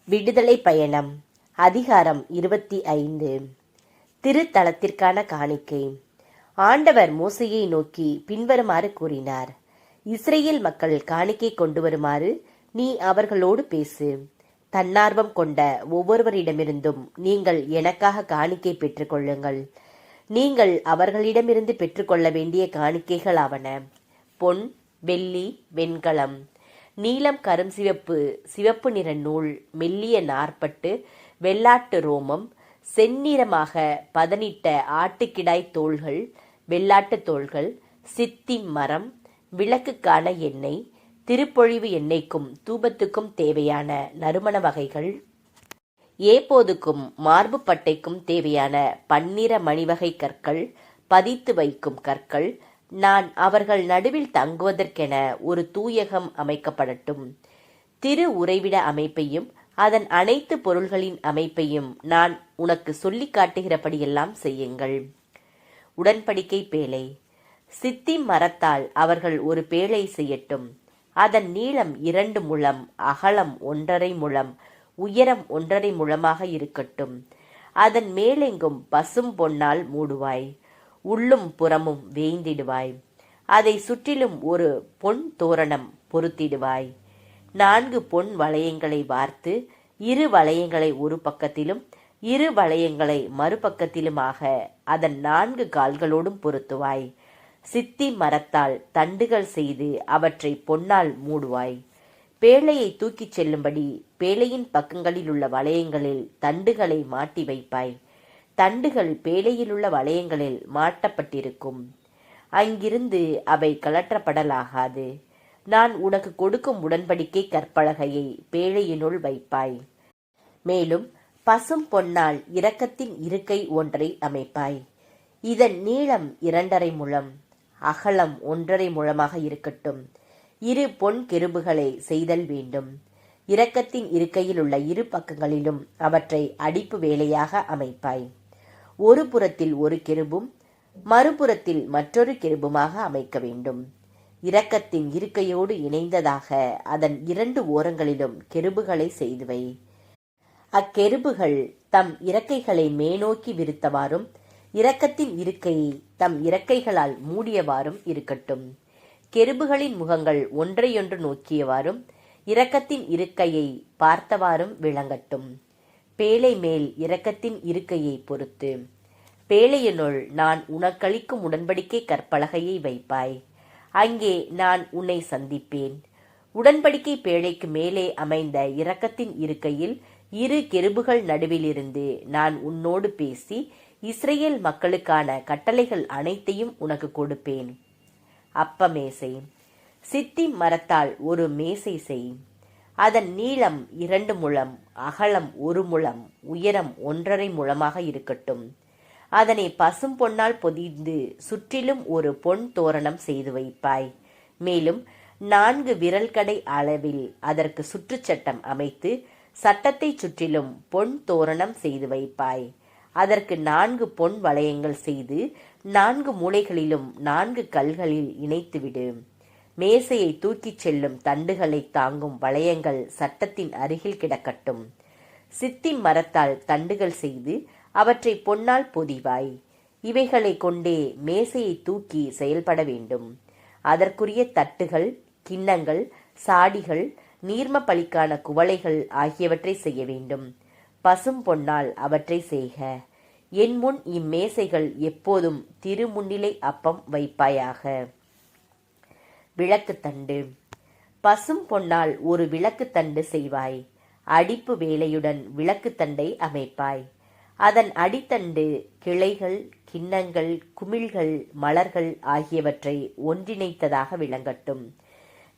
விடுதலை பயணம் அதிகாரம் 25. திருத்தலத்திற்கான காணிக்கை. ஆண்டவர் மோசேயை நோக்கி பின்வருமாறு கூறினார். இஸ்ரேல் மக்கள் காணிக்கை கொண்டு வருமாறு நீ அவர்களோடு பேசு. தன்னார்வம் கொண்ட ஒவ்வொருவரிடமிருந்தும் நீங்கள் எனக்காக காணிக்கை பெற்றுக்கொள்ளுங்கள். நீங்கள் அவர்களிடமிருந்து பெற்றுக்கொள்ள வேண்டிய காணிக்கைகள் ஆவன: பொன், வெள்ளி, வெண்கலம், நீலம், கரும் சிவப்பு, சிவப்பு நிற நூல், மெல்லிய நார்பட்டு, வெள்ளாட்டு ரோமம், செந்நிறமாக பதனிட்ட ஆட்டுக்கிடாய் தோள்கள், வெள்ளாட்டு தோள்கள், சித்தி மரம், விளக்குக்கான எண்ணெய், திருப்பொழிவு எண்ணெய்க்கும் தூபத்துக்கும் தேவையான நறுமண வகைகள், ஏபோதுக்கும் மார்பு பட்டைக்கும் தேவையான பன்னிற மணிவகை கற்கள், பதித்து வைக்கும் கற்கள். நான் அவர்கள் நடுவில் தங்குவதற்கென ஒரு தூயகம் அமைக்கப்படட்டும். திரு உறைவிட அமைப்பையும் அதன் அனைத்து பொருள்களின் அமைப்பையும் நான் உனக்கு சொல்லி காட்டுகிறபடியெல்லாம் செய்யுங்கள். உடன்படிக்கை பேழை. சித்திம் மரத்தால் அவர்கள் ஒரு பேழை செய்யட்டும். அதன் நீளம் 2 முழம், அகலம் 1.5 முழம், உயரம் 1.5 முழமாக இருக்கட்டும். அதன் மேலெங்கும் பசும் பொன்னால் மூடுவாய். உள்ளும் புறமும் வேய்ந்திடுவாய். அதை சுற்றிலும் ஒரு பொன் தோரணம் பொருத்திடுவாய். 4 பொன் வளையங்களை வார்த்து 2 வளையங்களை ஒரு பக்கத்திலும் 2 வளையங்களை மறுபக்கத்திலுமாக அதன் 4 கால்களோடும் பொருத்துவாய். சித்தி மரத்தால் தண்டுகள் செய்து அவற்றை பொன்னால் மூடுவாய். பேழையை தூக்கிச் செல்லும்படி பேழையின் பக்கங்களில் உள்ள வளையங்களில் தண்டுகளை மாட்டி வைப்பாய். தண்டுகள் பேழையிலுள்ள வளையங்களில் மாட்டப்பட்டிருக்கும். அங்கிருந்து அவை கழற்றப்படலாகாது. நான் உனக்கு கொடுக்கும் உடன்படிக்கை கற்பலகையை பேழையினுள் வைப்பாய். மேலும் பசும் பொன்னால் இரக்கத்தின் இருக்கை ஒன்றை அமைப்பாய். இதன் நீளம் 2.5 முழம், அகலம் 1.5 முழமாக இருக்கட்டும். 2 பொன் கெருபுகளை செய்தல் வேண்டும். இரக்கத்தின் இருக்கையில் உள்ள 2 பக்கங்களிலும் அவற்றை அடிப்பு வேலையாக அமைப்பாய். ஒரு புறத்தில் ஒரு கெருபும் மறுபுறத்தில் மற்றொரு கெருபுமாக அமைக்க வேண்டும். இரக்கத்தின் இருக்கையோடு இணைந்ததாக அதன் 2 ஓரங்களிலும் கெருபுகளை செய்துவை. அக்கெருபுகள் தம் இறக்கைகளை மேனோக்கி விரித்தவாறும் இரக்கத்தின் இருக்கையை தம் இறக்கைகளால் மூடியவாறும் இருக்கட்டும். கெருபுகளின் முகங்கள் ஒன்றையொன்று நோக்கியவாறும் இரக்கத்தின் இருக்கையை பார்த்தவாறும் விளங்கட்டும். பேழை மேல் இரக்கத்தின் இருக்கையை பொறுத்து பேழையினுள் நான் உனக்களிக்கும் உடன்படிக்கை கற்பலகையை வைப்பாய். அங்கே நான் உன்னை சந்திப்பேன். உடன்படிக்கை பேழைக்கு மேலே அமைந்த இரக்கத்தின் இருக்கையில் 2 கெருபுகள் நடுவிலிருந்து நான் உன்னோடு பேசி இஸ்ரேல் மக்களுக்கான கட்டளைகள் அனைத்தையும் உனக்கு கொடுப்பேன். அப்ப மேசை. சித்தி மரத்தால் ஒரு மேசை செய். அதன் நீளம் 2 முழம், அகலம் 1 முழம், உயரம் 1.5 முழமாக இருக்கட்டும். அதனை பசும் பொன்னால் பொதிந்து சுற்றிலும் ஒரு பொன் தோரணம் செய்து வைப்பாய். மேலும் 4 விரல் கடை அளவில் அதற்கு சுற்றுச்சட்டம் அமைத்து சட்டத்தை சுற்றிலும் பொன் தோரணம் செய்து வைப்பாய். அதற்கு 4 பொன் வளையங்கள் செய்து 4 மூலைகளிலும் 4 கல்களில் இணைத்துவிடு. மேசையை தூக்கிச் செல்லும் தண்டுகளை தாங்கும் வளையங்கள் சட்டத்தின் அருகில் கிடக்கட்டும். சித்தி மரத்தால் தண்டுகள் செய்து அவற்றை பொன்னால் பொதிவாய். இவைகளை கொண்டே மேசையை தூக்கி செயல்பட வேண்டும். அதற்குரிய தட்டுகள், கிண்ணங்கள், சாடிகள், நீர்ம பலிக்கான குவளைகள் ஆகியவற்றை செய்ய வேண்டும். பசும் பொன்னால் அவற்றை செய்க. என் முன் இம்மேசைகள் எப்போதும் திருமுன்னிலை அப்பம் வைப்பாயாக. விளக்குத்தண்டு. பசும் பொன்னால் ஒரு விளக்குத்தண்டு செய்வாய். அடிப்பு வேலையுடன் விளக்குத்தண்டை அமைப்பாய். அதன் அடித்தண்டு கிளைகள், கிண்ணங்கள், குமிழ்கள், மலர்கள் ஆகியவற்றை ஒன்றிணைத்ததாக விளங்கட்டும்.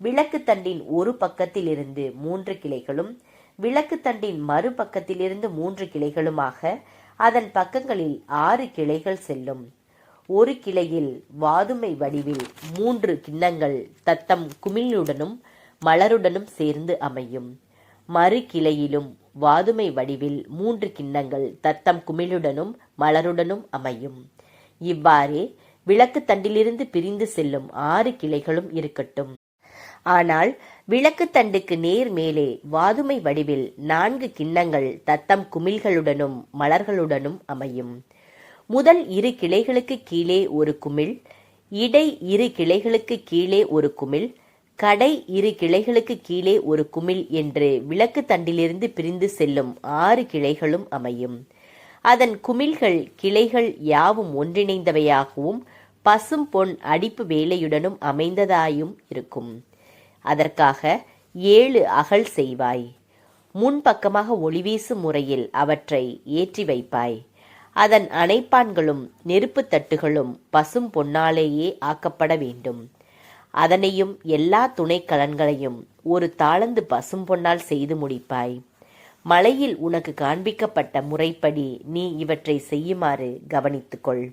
விளக்குத்தண்டின் ஒரு பக்கத்திலிருந்து 3 கிளைகளும் விளக்குத்தண்டின் மறுபக்கத்திலிருந்து 3 கிளைகளுமாக அதன் பக்கங்களில் 6 கிளைகள் செல்லும். ஒரு கிளையில் வாதுமை வடிவில் 3 கிண்ணங்கள் தத்தம் குமிழுடனும் மலருடனும் சேர்ந்து அமையும். மறு கிளையிலும் வாதுமை வடிவில் 3 கிண்ணங்கள் தத்தம் குமிழுடனும் மலருடனும் அமையும். இவ்வாறே விளக்கு தண்டிலிருந்து பிரிந்து செல்லும் 6 கிளைகளும் இருக்கட்டும். ஆனால் விளக்குத்தண்டுக்கு நேர் மேலே வாதுமை வடிவில் 4 கிண்ணங்கள் தத்தம் குமிழ்களுடனும் மலர்களுடனும் அமையும். முதல் 2 கிளைகளுக்கு கீழே ஒரு குமிழ், இடை 2 கிளைகளுக்கு கீழே ஒரு குமிழ், கடை 2 கிளைகளுக்கு கீழே ஒரு குமிழ் என்று விளக்கு தண்டிலிருந்து பிரிந்து செல்லும் 6 கிளைகளும் அமையும். அதன் குமிழ்கள் கிளைகள் யாவும் ஒன்றிணைந்தவையாகவும் பசும் பொன் அடிப்பு வேலையுடனும் அமைந்ததாயும் இருக்கும். அதற்காக 7 அகல் செய்வாய். முன்பக்கமாக ஒளிவீசும் முறையில் அவற்றை ஏற்றி வைப்பாய். அதன் அணைப்பான்களும் நெருப்பு தட்டுகளும் பசும் பொன்னாலேயே ஆக்கப்பட வேண்டும். அதனையும் எல்லா துணைக்கலன்களையும் ஒரு தாளந்து பசும் பொன்னால் செய்து முடிப்பாய். மலையில் உனக்கு காண்பிக்கப்பட்ட முறைப்படி நீ இவற்றை செய்யுமாறு கவனித்துக்கொள்.